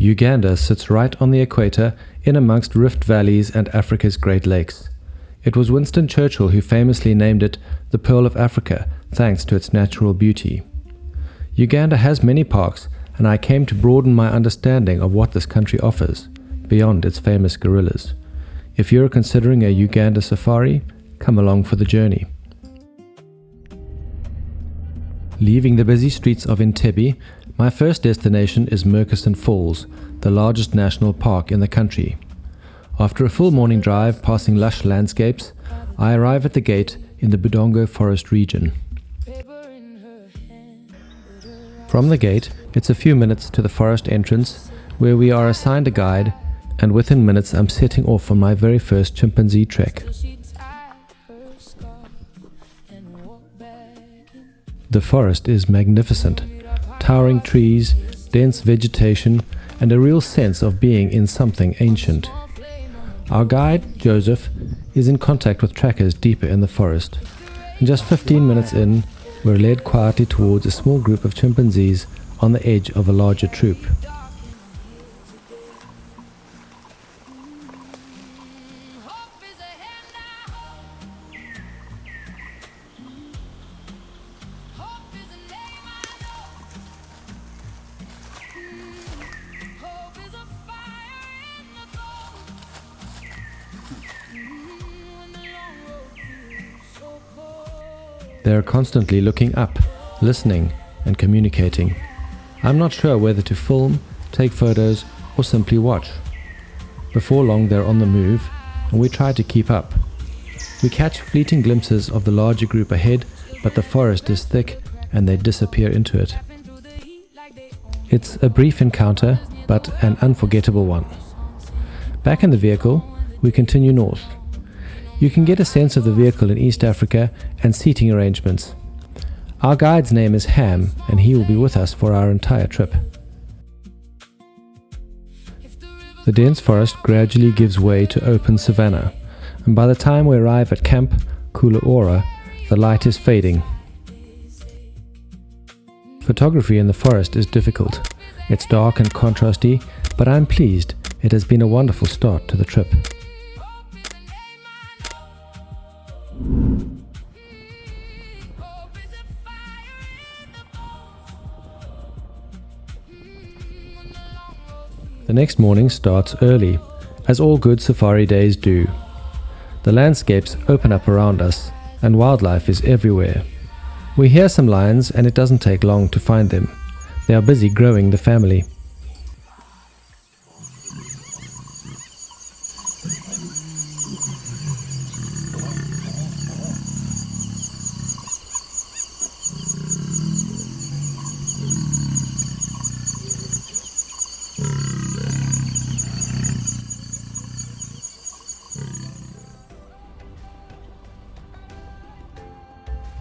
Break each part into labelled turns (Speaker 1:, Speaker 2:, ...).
Speaker 1: Uganda sits right on the equator in amongst rift valleys and Africa's Great Lakes. It was Winston Churchill who famously named it the Pearl of Africa, thanks to its natural beauty. Uganda has many parks, and I came to broaden my understanding of what this country offers, beyond its famous gorillas. If you're considering a Uganda safari, come along for the journey. Leaving the busy streets of Entebbe, my first destination is Murchison Falls, the largest national park in the country. After a full morning drive passing lush landscapes, I arrive at the gate in the Budongo forest region. From the gate, it's a few minutes to the forest entrance, where we are assigned a guide, and within minutes I'm setting off on my very first chimpanzee trek. The forest is magnificent. Towering trees, dense vegetation, and a real sense of being in something ancient. Our guide, Joseph, is in contact with trackers deeper in the forest, and just 15 minutes in, we're led quietly towards a small group of chimpanzees on the edge of a larger troop. They are constantly looking up, listening, and communicating. I'm not sure whether to film, take photos, or simply watch. Before long they're on the move, and we try to keep up. We catch fleeting glimpses of the larger group ahead, but the forest is thick and they disappear into it. It's a brief encounter, but an unforgettable one. Back in the vehicle, we continue north. You can get a sense of the vehicle in East Africa and seating arrangements. Our guide's name is Ham, and he will be with us for our entire trip. The dense forest gradually gives way to open savanna, and by the time we arrive at Camp Kulu, the light is fading. Photography in the forest is difficult. It's dark and contrasty, but I'm pleased. It has been a wonderful start to the trip. The next morning starts early, as all good safari days do. The landscapes open up around us, and wildlife is everywhere. We hear some lions, and it doesn't take long to find them. They are busy growing the family.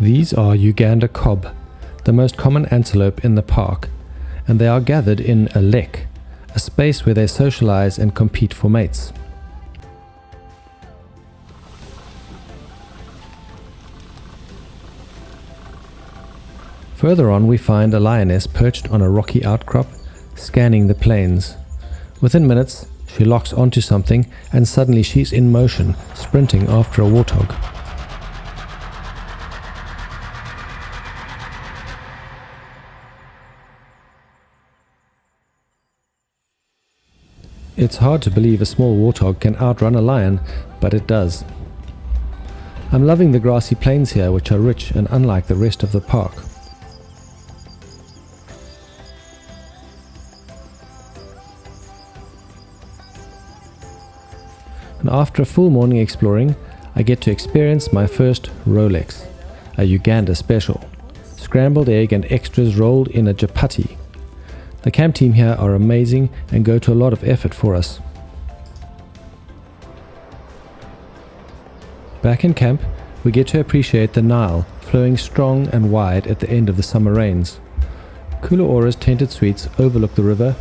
Speaker 1: These are Uganda kob, the most common antelope in the park, and they are gathered in a lek, a space where they socialize and compete for mates. Further on we find a lioness perched on a rocky outcrop, scanning the plains. Within minutes, she locks onto something and suddenly she's in motion, sprinting after a warthog. It's hard to believe a small warthog can outrun a lion, but it does. I'm loving the grassy plains here, which are rich and unlike the rest of the park. And after a full morning exploring, I get to experience my first Rolex, a Uganda special. Scrambled egg and extras rolled in a chapati. The camp team here are amazing and go to a lot of effort for us. Back in camp, we get to appreciate the Nile flowing strong and wide at the end of the summer rains. Kulu's tented suites overlook the river,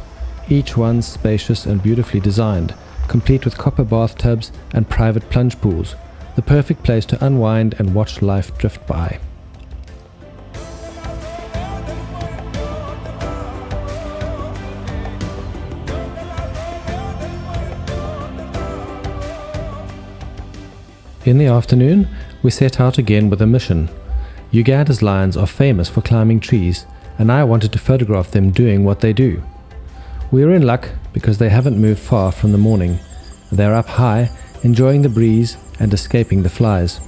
Speaker 1: each one spacious and beautifully designed, complete with copper bathtubs and private plunge pools, the perfect place to unwind and watch life drift by. In the afternoon, we set out again with a mission. Uganda's lions are famous for climbing trees, and I wanted to photograph them doing what they do. We are in luck because they haven't moved far from the morning. They're up high, enjoying the breeze and escaping the flies.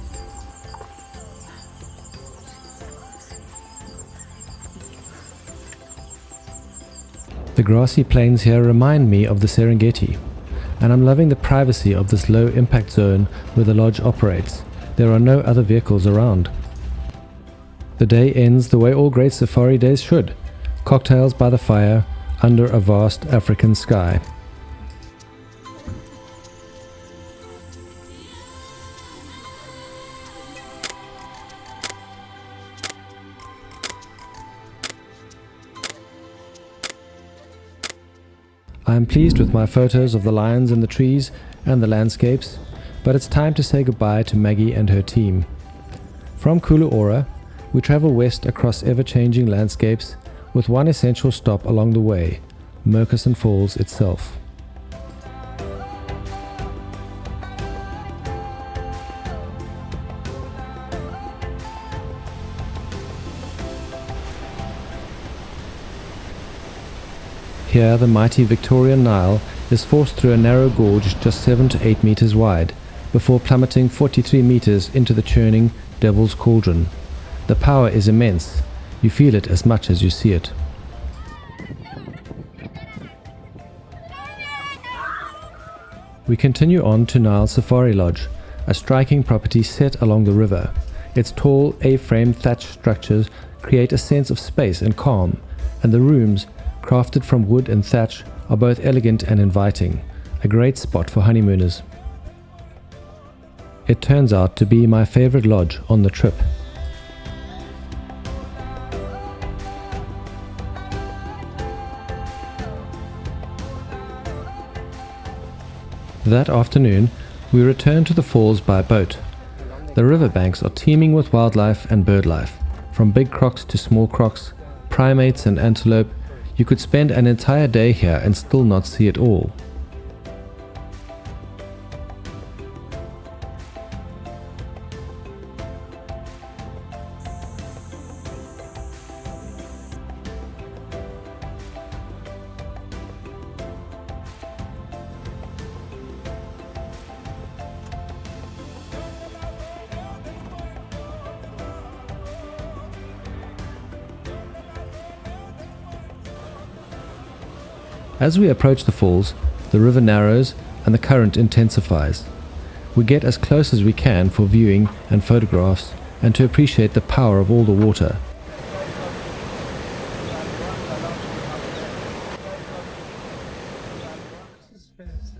Speaker 1: The grassy plains here remind me of the Serengeti, and I'm loving the privacy of this low impact zone where the lodge operates. There are no other vehicles around. The day ends the way all great safari days should: cocktails by the fire under a vast African sky. I am pleased with my photos of the lions and the trees and the landscapes, but it's time to say goodbye to Maggie and her team. From Kulu, we travel west across ever-changing landscapes with one essential stop along the way, Murchison Falls itself. Here, the mighty Victorian Nile is forced through a narrow gorge just 7 to 8 meters wide, before plummeting 43 meters into the churning Devil's Cauldron. The power is immense. You feel it as much as you see it. We continue on to Nile Safari Lodge, a striking property set along the river. Its tall A-frame thatch structures create a sense of space and calm, and the rooms, crafted from wood and thatch, are both elegant and inviting, a great spot for honeymooners. It turns out to be my favorite lodge on the trip. That afternoon, we returned to the falls by boat. The riverbanks are teeming with wildlife and birdlife, from big crocs to small crocs, primates and antelope. You could spend an entire day here and still not see it all. As we approach the falls, the river narrows and the current intensifies. We get as close as we can for viewing and photographs and to appreciate the power of all the water.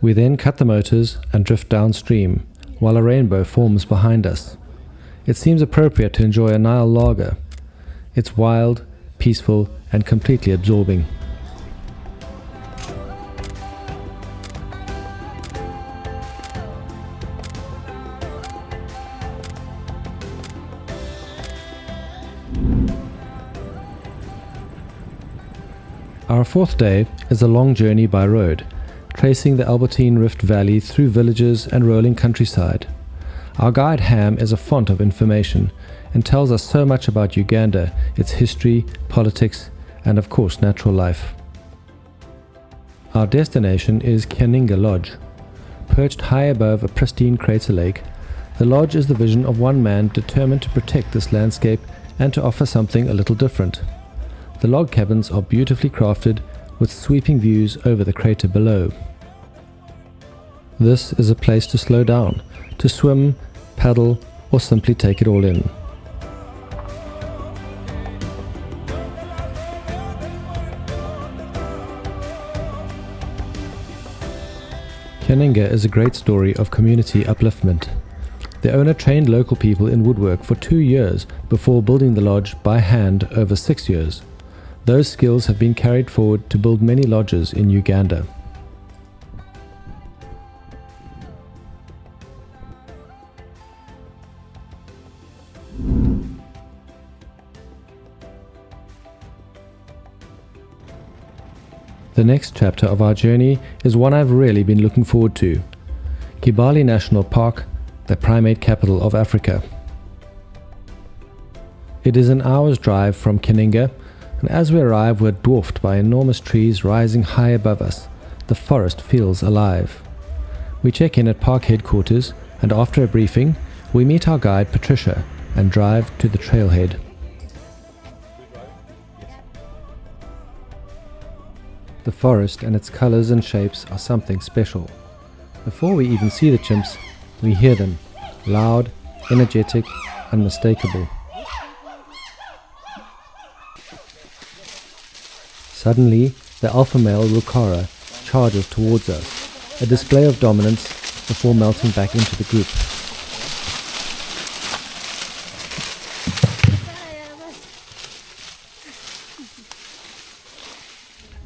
Speaker 1: We then cut the motors and drift downstream, while a rainbow forms behind us. It seems appropriate to enjoy a Nile lager. It's wild, peaceful, and completely absorbing. Our fourth day is a long journey by road, tracing the Albertine Rift Valley through villages and rolling countryside. Our guide Ham is a font of information and tells us so much about Uganda, its history, politics, and of course natural life. Our destination is Keninga Lodge. Perched high above a pristine crater lake, the lodge is the vision of one man determined to protect this landscape and to offer something a little different. The log cabins are beautifully crafted with sweeping views over the crater below. This is a place to slow down, to swim, paddle, or simply take it all in. Keninga is a great story of community upliftment. The owner trained local people in woodwork for 2 years before building the lodge by hand over 6 years. Those skills have been carried forward to build many lodges in Uganda. The next chapter of our journey is one I've really been looking forward to. Kibale National Park, the primate capital of Africa. It is an hour's drive from Keninga, and as we arrive we're dwarfed by enormous trees rising high above us. The forest feels alive. We check in at park headquarters, and after a briefing, we meet our guide Patricia and drive to the trailhead. The forest and its colors and shapes are something special. Before we even see the chimps, we hear them, loud, energetic, unmistakable. Suddenly, the alpha male Rukara charges towards us, a display of dominance before melting back into the group.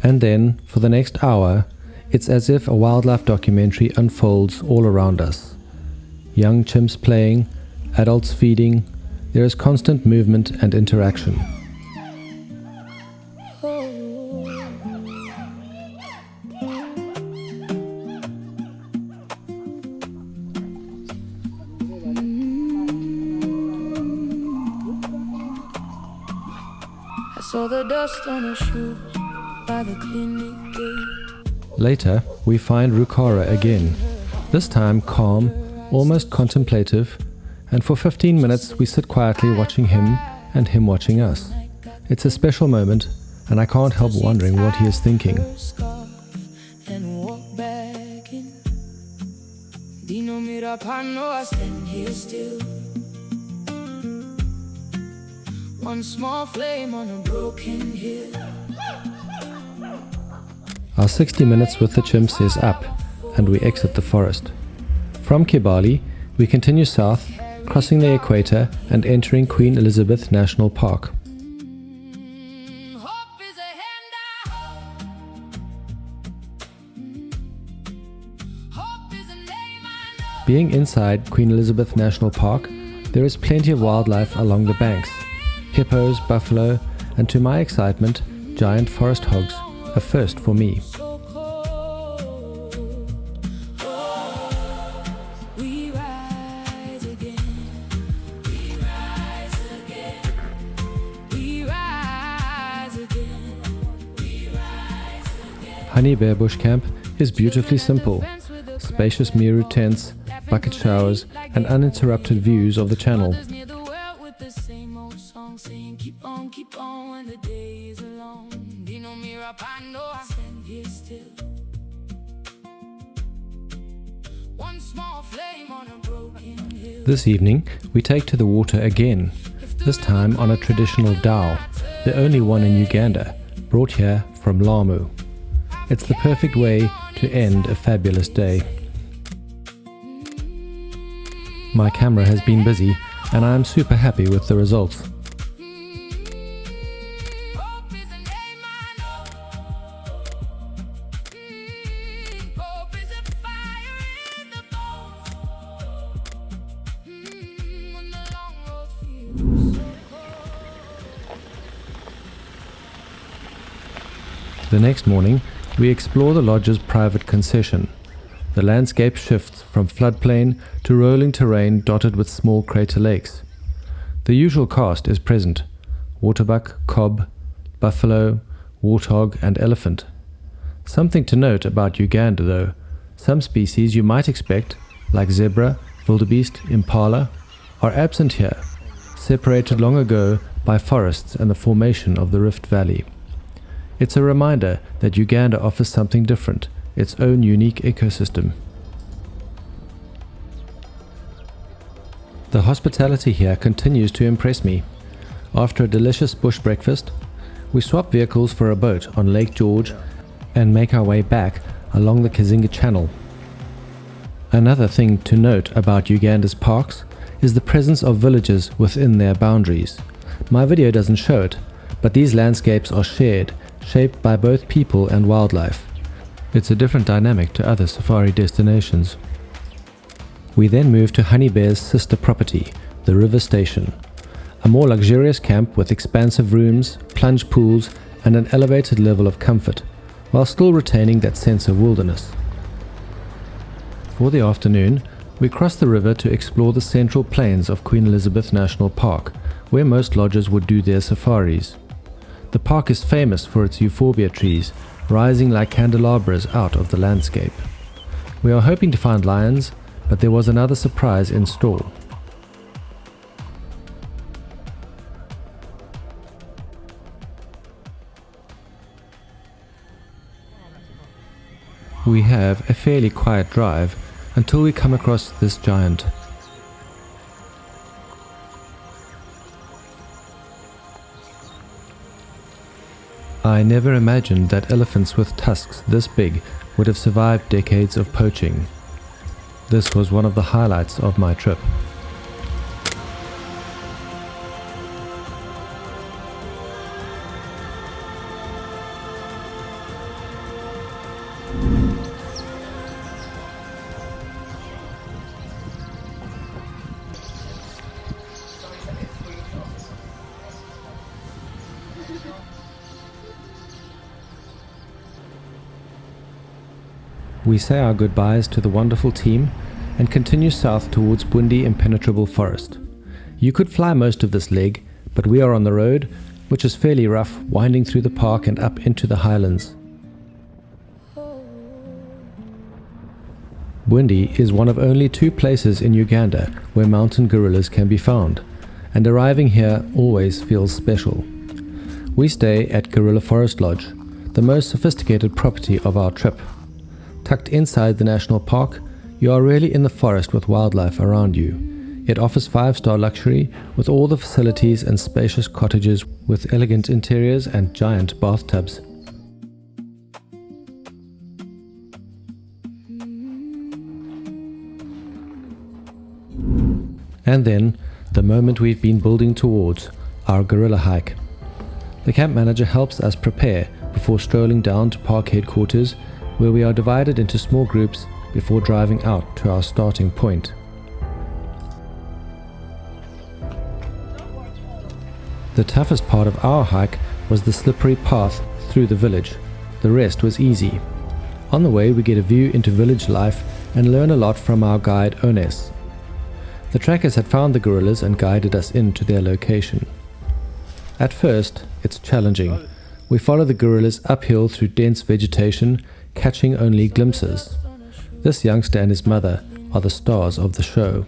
Speaker 1: And then, for the next hour, it's as if a wildlife documentary unfolds all around us. Young chimps playing, adults feeding, there is constant movement and interaction.
Speaker 2: I saw the dust on her shoes by the clinic gate.
Speaker 1: Later, we find Rukara again, this time calm, almost contemplative, and for 15 minutes we sit quietly watching him and him watching us. It's a special moment, and I can't help wondering what he is thinking.
Speaker 2: And walk back in. Dino Mirapano, I stand here still. One small flame on a broken hill.
Speaker 1: Our 60 minutes with the chimps is up, and we exit the forest. From Kibale, we continue south, crossing the equator and entering Queen Elizabeth National Park.
Speaker 2: Hope is a hand Hope is a name I know.
Speaker 1: Being inside Queen Elizabeth National Park, there is plenty of wildlife along the banks. Hippos, buffalo, and to my excitement, giant forest hogs, a first for me.
Speaker 2: So cold. We rise again. We rise again. We rise again. We rise again.
Speaker 1: Honey Bear Bush Camp is beautifully simple. Spacious Miru tents, bucket showers, and uninterrupted views of the channel.
Speaker 2: Near the well with the same old song saying keep on when the day is long. Dino Mirapano, I stand here still. One small flame on a broken hill.
Speaker 1: This evening, we take to the water again, this time on a traditional dhow, the only one in Uganda, brought here from Lamu. It's the perfect way to end a fabulous day. My camera has been busy, and I am super happy with the results.
Speaker 2: Hope is a name I know. Hope is a fire in the bones. When the long road feels so cold.
Speaker 1: The next morning, we explore the lodge's private concession. The landscape shifts from floodplain to rolling terrain dotted with small crater lakes. The usual cast is present: waterbuck, cob, buffalo, warthog, and elephant. Something to note about Uganda though, some species you might expect, like zebra, wildebeest, impala, are absent here, separated long ago by forests and the formation of the Rift Valley. It's a reminder that Uganda offers something different, its own unique ecosystem. The hospitality here continues to impress me. After a delicious bush breakfast, we swap vehicles for a boat on Lake George and make our way back along the Kazinga Channel. Another thing to note about Uganda's parks is the presence of villages within their boundaries. My video doesn't show it, but these landscapes are shared, shaped by both people and wildlife. It's a different dynamic to other safari destinations. We then move to Honey Bear's sister property, the River Station, a more luxurious camp with expansive rooms, plunge pools, and an elevated level of comfort, while still retaining that sense of wilderness. For the afternoon, We crossed the river to explore the central plains of Queen Elizabeth National Park, where most lodgers would do their safaris. The park is famous for its euphorbia trees, rising like candelabras out of the landscape. We are hoping to find lions, but there was another surprise in store. We have a fairly quiet drive until we come across this giant. I never imagined that elephants with tusks this big would have survived decades of poaching. This was one of the highlights of my trip. We say our goodbyes to the wonderful team and continue south towards Bwindi Impenetrable Forest. You could fly most of this leg, but we are on the road, which is fairly rough, winding through the park and up into the highlands. Bwindi is one of only 2 places in Uganda where mountain gorillas can be found, and arriving here always feels special. We stay at Gorilla Forest Lodge, the most sophisticated property of our trip. Tucked inside the national park, you are really in the forest with wildlife around you. It offers 5-star luxury with all the facilities and spacious cottages with elegant interiors and giant bathtubs. And then, the moment we've been building towards, our gorilla hike. The camp manager helps us prepare before strolling down to park headquarters, where we are divided into small groups before driving out to our starting point. The toughest part of our hike was the slippery path through the village. The rest was easy. On the way we get a view into village life and learn a lot from our guide Ones. The trackers had found the gorillas and guided us into their location. At first, it's challenging. We follow the gorillas uphill through dense vegetation, catching only glimpses. This youngster and his mother are the stars of the show.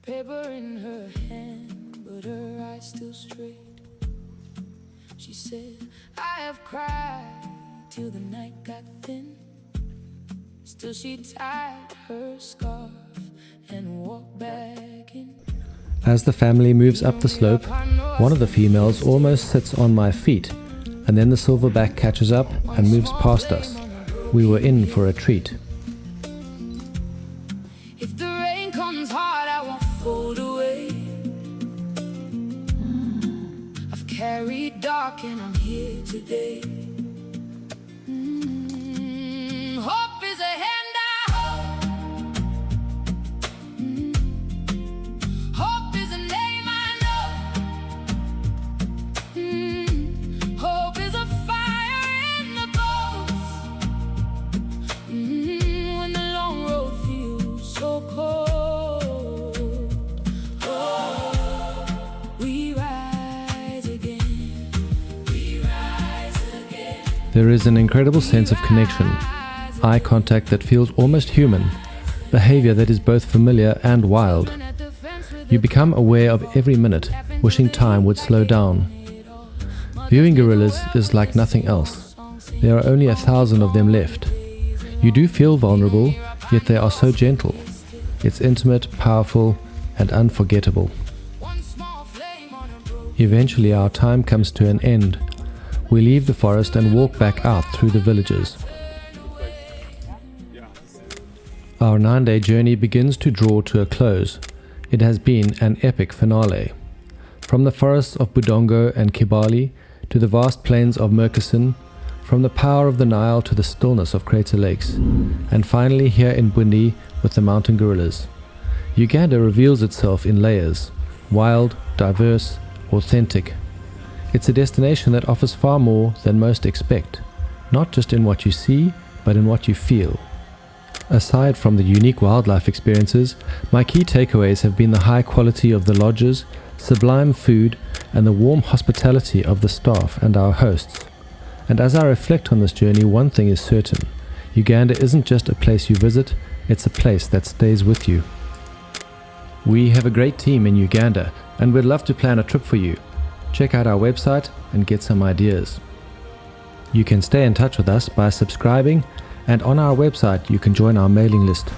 Speaker 2: Paper in her hand, but her eyes still straight. She said, I have cried till the night got thin. Still she tied her scarf and walked back in.
Speaker 1: As the family moves up the slope, one of the females almost sits on my feet, and then the silverback catches up and moves past us. We were in for a treat.
Speaker 2: If the rain comes hard, I won't fold away. I've carried dark and I'm here today. Hope is a hand I hold. Hope is a name I know. Hope is a fire in the bones. When the long road feels so cold. Oh, we rise again. We rise again.
Speaker 1: There is an incredible sense of connection, eye contact that feels almost human, behavior that is both familiar and wild. You become aware of every minute, wishing time would slow down. Viewing gorillas is like nothing else. There are only 1,000 of them left. You do feel vulnerable, yet they are so gentle. It's intimate, powerful, and unforgettable. Eventually our time comes to an end. We leave the forest and walk back out through the villages. Our 9-day journey begins to draw to a close. It has been an epic finale. From the forests of Budongo and Kibale to the vast plains of Murchison, from the power of the Nile to the stillness of crater lakes, and finally here in Bwindi with the mountain gorillas. Uganda reveals itself in layers, wild, diverse, authentic. It's a destination that offers far more than most expect, not just in what you see, but in what you feel. Aside from the unique wildlife experiences, my key takeaways have been the high quality of the lodges, sublime food, and the warm hospitality of the staff and our hosts. And as I reflect on this journey, one thing is certain: Uganda isn't just a place you visit, it's a place that stays with you. We have a great team in Uganda, and we'd love to plan a trip for you. Check out our website and get some ideas. You can stay in touch with us by subscribing, and on our website you can join our mailing list.